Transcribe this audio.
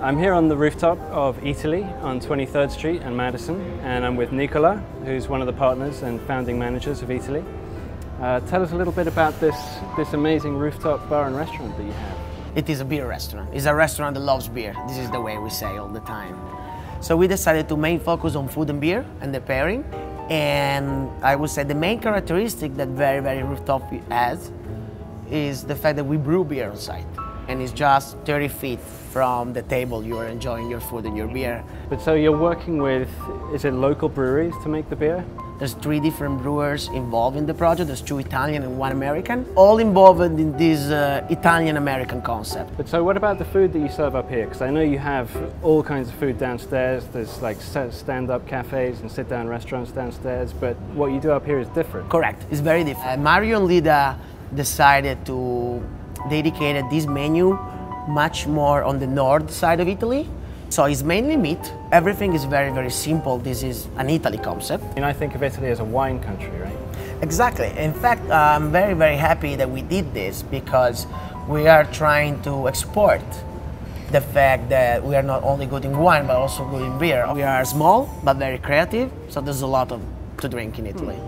I'm here on the rooftop of Eataly on 23rd Street and Madison, and I'm with Nicola, who's one of the partners and founding managers of Eataly. Tell us a little bit about this amazing rooftop bar and restaurant that you have. It is a beer restaurant. It's a restaurant that loves beer. This is the way we say all the time. So we decided to main focus on food and beer and the pairing. And I would say the main characteristic that very rooftop has is the fact that we brew beer on site. And it's just 30 feet from the table you are enjoying your food and your beer. But so you're working with, is it local breweries to make the beer? There's 3 different brewers involved in the project. There's 2 Italian and 1 American, all involved in this Italian-American concept. But so what about the food that you serve up here? Because I know you have all kinds of food downstairs. There's like stand-up cafes and sit-down restaurants downstairs, but what you do up here is different. Correct, it's very different. Mario and Lida decided to dedicate this menu much more on the north side of Italy. So it's mainly meat. Everything is very simple. This is an Italy concept. And I think of Italy as a wine country, right? Exactly. In fact, I'm very happy that we did this because we are trying to export the fact that we are not only good in wine but also good in beer. We are small but very creative, so there's a lot to drink in Italy.